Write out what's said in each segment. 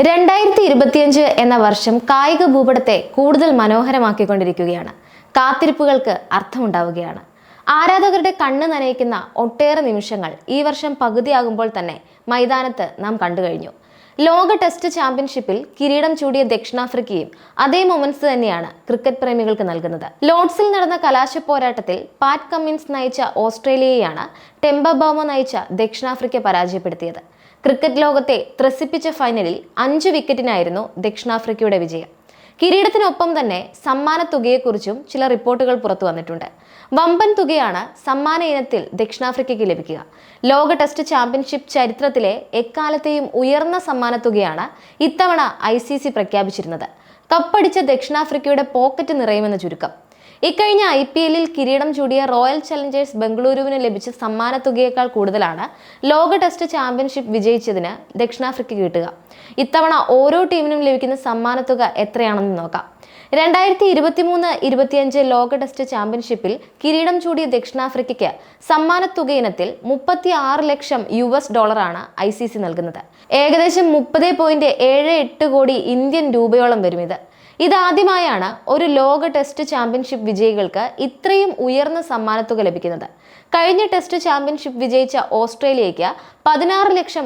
2025 എന്ന വർഷം കായിക ഭൂപടത്തെ കൂടുതൽ മനോഹരമാക്കിക്കൊണ്ടിരിക്കുകയാണ്. കാത്തിരിപ്പുകൾക്ക് അർത്ഥമുണ്ടാവുകയാണ്. ആരാധകരുടെ കണ്ണ് നനയിക്കുന്ന ഒട്ടേറെ നിമിഷങ്ങൾ ഈ വർഷം പകുതിയാകുമ്പോൾ തന്നെ മൈതാനത്ത് നാം കണ്ടു കഴിഞ്ഞു. ലോക ടെസ്റ്റ് ചാമ്പ്യൻഷിപ്പിൽ കിരീടം ചൂടിയ ദക്ഷിണാഫ്രിക്കയും അതേ മൊമെന്റ്സ് തന്നെയാണ് ക്രിക്കറ്റ് പ്രേമികൾക്ക് നൽകുന്നത്. ലോർഡ്സിൽ നടന്ന കലാശ പോരാട്ടത്തിൽ പാറ്റ് കമ്മിൻസ് നയിച്ച ഓസ്ട്രേലിയയെയാണ് ടെംബ ബൗമ നയിച്ച ദക്ഷിണാഫ്രിക്ക പരാജയപ്പെടുത്തിയത്. ക്രിക്കറ്റ് ലോകത്തെ ത്രസിപ്പിച്ച ഫൈനലിൽ 5 വിക്കറ്റിനായിരുന്നു ദക്ഷിണാഫ്രിക്കയുടെ വിജയം. കിരീടത്തിനൊപ്പം തന്നെ സമ്മാന തുകയെക്കുറിച്ചും ചില റിപ്പോർട്ടുകൾ പുറത്തു വന്നിട്ടുണ്ട്. വമ്പൻ തുകയാണ് സമ്മാന ഇനത്തിൽ ദക്ഷിണാഫ്രിക്കയ്ക്ക് ലഭിക്കുക. ലോക ടെസ്റ്റ് ചാമ്പ്യൻഷിപ്പ് ചരിത്രത്തിലെ എക്കാലത്തെയും ഉയർന്ന സമ്മാന തുകയാണ് ഇത്തവണ ICC പ്രഖ്യാപിച്ചിരുന്നത്. കപ്പടിച്ച ദക്ഷിണാഫ്രിക്കയുടെ പോക്കറ്റ് നിറയുമെന്ന് ചുരുക്കം. ഇക്കഴിഞ്ഞ IPL-ൽ കിരീടം ചൂടിയ റോയൽ ചലഞ്ചേഴ്സ് ബംഗളൂരുവിന് ലഭിച്ച സമ്മാന തുകയേക്കാൾ കൂടുതലാണ് ലോക ടെസ്റ്റ് ചാമ്പ്യൻഷിപ്പ് വിജയിച്ചതിന് ദക്ഷിണാഫ്രിക്ക കിട്ടുക. ഇത്തവണ ഓരോ ടീമിനും ലഭിക്കുന്ന സമ്മാന തുക എത്രയാണെന്ന് നോക്കാം. 2023-25 ലോക ടെസ്റ്റ് ചാമ്പ്യൻഷിപ്പിൽ കിരീടം ചൂടിയ ദക്ഷിണാഫ്രിക്കയ്ക്ക് സമ്മാന തുക ഇനത്തിൽ $36 ലക്ഷം ICC നൽകുന്നത്. ഏകദേശം 30.78 കോടി ഇന്ത്യൻ രൂപയോളം വരും. ഇതാദ്യമായാണ് ഒരു ലോക ടെസ്റ്റ് ചാമ്പ്യൻഷിപ്പ് വിജയികൾക്ക് ഇത്രയും ഉയർന്ന സമ്മാനത്തുക ലഭിക്കുന്നത്. കഴിഞ്ഞ ടെസ്റ്റ് ചാമ്പ്യൻഷിപ്പ് വിജയിച്ച ഓസ്ട്രേലിയയ്ക്ക് $16 ലക്ഷം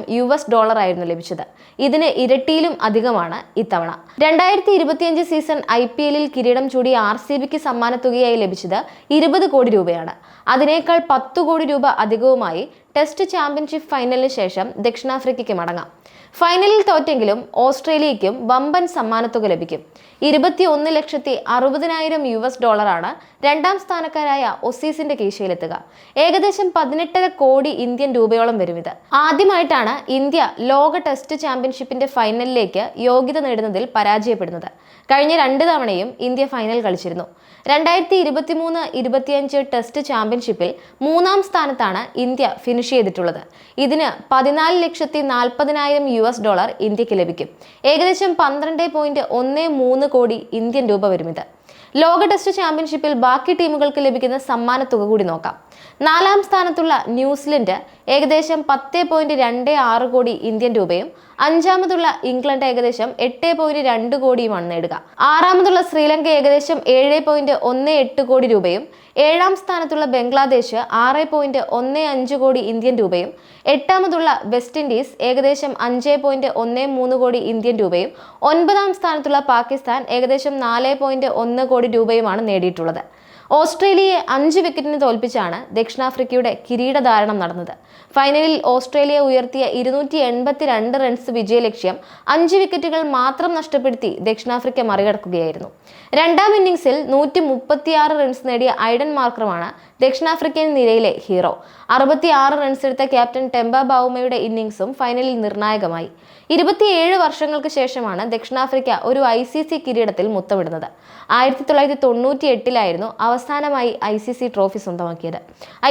ആയിരുന്നു ലഭിച്ചത്. ഇതിന് ഇരട്ടിയിലും അധികമാണ് ഇത്തവണ. 2025 സീസൺ IPL-ൽ കിരീടം ചൂടിയ RCBക്ക് സമ്മാനത്തുകയായി ലഭിച്ചത് 20 കോടി രൂപയാണ്. അതിനേക്കാൾ 10 കോടി രൂപ അധികവുമായി ടെസ്റ്റ് ചാമ്പ്യൻഷിപ്പ് ഫൈനലിന് ശേഷം ദക്ഷിണാഫ്രിക്കയ്ക്ക് മടങ്ങാം. ഫൈനലിൽ തോറ്റെങ്കിലും ഓസ്ട്രേലിയയ്ക്കും വമ്പൻ സമ്മാനത്തുക ലഭിക്കും. $21,60,000 രണ്ടാം സ്ഥാനക്കാരായ ഓസീസിന്റെ കീശയിലെത്തുക. ഏകദേശം 18.5 കോടി ഇന്ത്യൻ രൂപയോളം വരും. ഇത് ആദ്യമായിട്ടാണ് ഇന്ത്യ ലോക ടെസ്റ്റ് ചാമ്പ്യൻഷിപ്പിന്റെ ഫൈനലിലേക്ക് യോഗ്യത നേടുന്നതിൽ പരാജയപ്പെടുന്നത്. കഴിഞ്ഞ 2 തവണയും ഇന്ത്യ ഫൈനൽ കളിച്ചിരുന്നു. 2023-25 ടെസ്റ്റ് ചാമ്പ്യൻഷിപ്പിൽ 3-ാം സ്ഥാനത്താണ് ഇന്ത്യ ഫിനിഷ് ചെയ്തിട്ടുള്ളത്. ഇതിന് $14,40,000 ഇന്ത്യക്ക് ലഭിക്കും. ഏകദേശം 12.13 കോടി ഇന്ത്യൻ രൂപ വരും. ഇത് ലോക ടെസ്റ്റ് ചാമ്പ്യൻഷിപ്പിൽ ബാക്കി ടീമുകൾക്ക് ലഭിക്കുന്ന സമ്മാന തുക കൂടി നോക്കാം. 4-ാം സ്ഥാനത്തുള്ള ന്യൂസിലൻഡ് ഏകദേശം 10.26 കോടി ഇന്ത്യൻ രൂപയും 5-ാമതുള്ള ഇംഗ്ലണ്ട് ഏകദേശം 8.2 കോടിയുമാണ് നേടുക. 6-ാമതുള്ള ശ്രീലങ്ക ഏകദേശം 7.18 കോടി രൂപയും 7-ാം സ്ഥാനത്തുള്ള ബംഗ്ലാദേശ് 6.15 കോടി ഇന്ത്യൻ രൂപയും 8-ാമതുള്ള വെസ്റ്റ് ഇൻഡീസ് ഏകദേശം 5.13 കോടി ഇന്ത്യൻ രൂപയും 9-ാം സ്ഥാനത്തുള്ള പാകിസ്ഥാൻ ഏകദേശം 4.1 കോടി രൂപയുമാണ് നേടിയിട്ടുള്ളത്. ഓസ്ട്രേലിയയെ 5 വിക്കറ്റിന് തോൽപ്പിച്ചാണ് ദക്ഷിണാഫ്രിക്കയുടെ കിരീടധാരണം നടന്നത്. ഫൈനലിൽ ഓസ്ട്രേലിയ ഉയർത്തിയ 282 റൺസ് വിജയലക്ഷ്യം 5 വിക്കറ്റുകൾ മാത്രം നഷ്ടപ്പെടുത്തി ദക്ഷിണാഫ്രിക്ക മറികടക്കുകയായിരുന്നു. 2-ാം ഇന്നിംഗ്സിൽ 136 റൺസ് നേടിയ ഐഡൻ മാർക്രമാണ് ദക്ഷിണാഫ്രിക്കൻ നിരയിലെ ഹീറോ. 66 റൺസ് എടുത്ത ക്യാപ്റ്റൻ ടെംബ ബൗമയുടെ ഇന്നിംഗ്സും ഫൈനലിൽ നിർണായകമായി. 27 വർഷങ്ങൾക്ക് ശേഷമാണ് ദക്ഷിണാഫ്രിക്ക ഒരു ICC കിരീടത്തിൽ മുത്തമിടുന്നത്. 1998-ലായിരുന്നു അവസാനമായി ICC ട്രോഫി സ്വന്തമാക്കിയത്.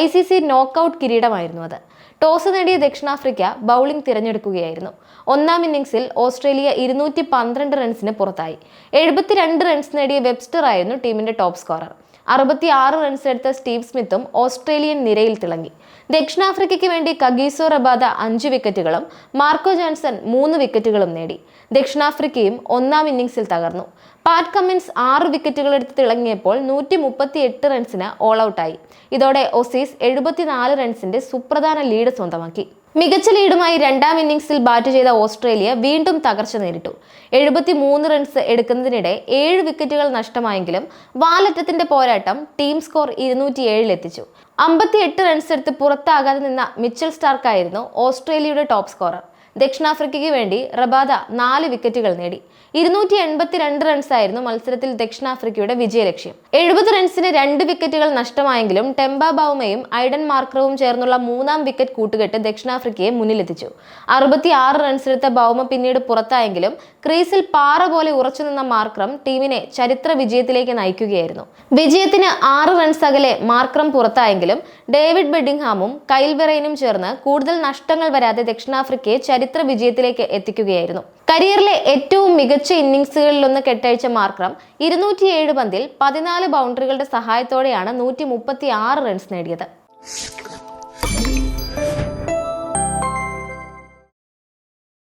ICC നോക്കൌട്ട് കിരീടമായിരുന്നു അത്. ടോസ് നേടിയ ദക്ഷിണാഫ്രിക്ക ബൗളിംഗ് തിരഞ്ഞെടുക്കുകയായിരുന്നു. 1-ാം ഇന്നിംഗ്സിൽ ഓസ്ട്രേലിയ 212 റൺസിന് പുറത്തായി. 72 റൺസ് നേടിയ വെബ്സ്റ്റർ ആയിരുന്നു ടീമിന്റെ ടോപ്പ് സ്കോറർ. 66 റൺസ് എടുത്ത സ്റ്റീവ് സ്മിത്തും ഓസ്ട്രേലിയൻ നിരയിൽ തിളങ്ങി. ദക്ഷിണാഫ്രിക്കയ്ക്ക് വേണ്ടി കഗീസോ റബാദ 5 വിക്കറ്റുകളും മാർക്കോ ജോൺസൺ 3 വിക്കറ്റുകളും നേടി. ദക്ഷിണാഫ്രിക്കയും 1-ാം ഇന്നിംഗ്സിൽ തകർന്നു. പാറ്റ് കമ്മിൻസ് 6 വിക്കറ്റുകൾ എടുത്ത് തിളങ്ങിയപ്പോൾ 138 റൺസിന് ഓൾ ഔട്ടായി. ഇതോടെ ഓസീസ് 74 റൺസിന്റെ സുപ്രധാന ലീഡ് സ്വന്തമാക്കി. മികച്ച ലീഡുമായി 2-ാം ഇന്നിംഗ്സിൽ ബാറ്റ് ചെയ്ത ഓസ്ട്രേലിയ വീണ്ടും തകർച്ച നേരിട്ടു. 73 റൺസ് എടുക്കുന്നതിനിടെ 7 വിക്കറ്റുകൾ നഷ്ടമായെങ്കിലും വാലറ്റത്തിന്റെ പോരാട്ടം ടീം സ്കോർ 207 എത്തിച്ചു. 58 റൺസ് എടുത്ത് പുറത്താകാതെ നിന്ന മിച്ചൽ സ്റ്റാർക്കായിരുന്നു ഓസ്ട്രേലിയയുടെ ടോപ്പ് സ്കോറർ. ദക്ഷിണാഫ്രിക്കയ്ക്ക് വേണ്ടി റബാദ 4 വിക്കറ്റുകൾ നേടി. 282 റൺസായിരുന്നു മത്സരത്തിൽ ദക്ഷിണാഫ്രിക്കയുടെ വിജയലക്ഷ്യം. 70 റൺസിന് 2 വിക്കറ്റുകൾ നഷ്ടമായെങ്കിലും ടെംബ ബൗമയും ഐഡൻ മാർക്രവും ചേർന്നുള്ള 3-ാം വിക്കറ്റ് കൂട്ടുകെട്ട് ദക്ഷിണാഫ്രിക്കയെ മുന്നിലെത്തിച്ചു. 66 റൺസെടുത്ത ബൗമ പിന്നീട് പുറത്തായെങ്കിലും ക്രീസിൽ പാറ പോലെ ഉറച്ചുനിന്ന മാർക്രം ടീമിനെ ചരിത്ര വിജയത്തിലേക്ക് നയിക്കുകയായിരുന്നു. വിജയത്തിന് 6 റൺസ് അകലെ മാർക്രം പുറത്തായെങ്കിലും ഡേവിഡ് ബെഡിംഗ്ഹാമും കൈൽ വെറൈനും ചേർന്ന് കൂടുതൽ നഷ്ടങ്ങൾ വരാതെ ദക്ഷിണാഫ്രിക്കയെ ചരിത്ര വിജയത്തിലേക്ക് എത്തിക്കുകയായിരുന്നു. കരിയറിലെ ഏറ്റവും മികച്ച ഇന്നിംഗ്സുകളിലൊന്ന് കെട്ടഴിച്ച മാർക്രം 207 പന്തിൽ 14 ബൗണ്ടറികളുടെ സഹായത്തോടെയാണ് 136 റൺസ് നേടിയത്.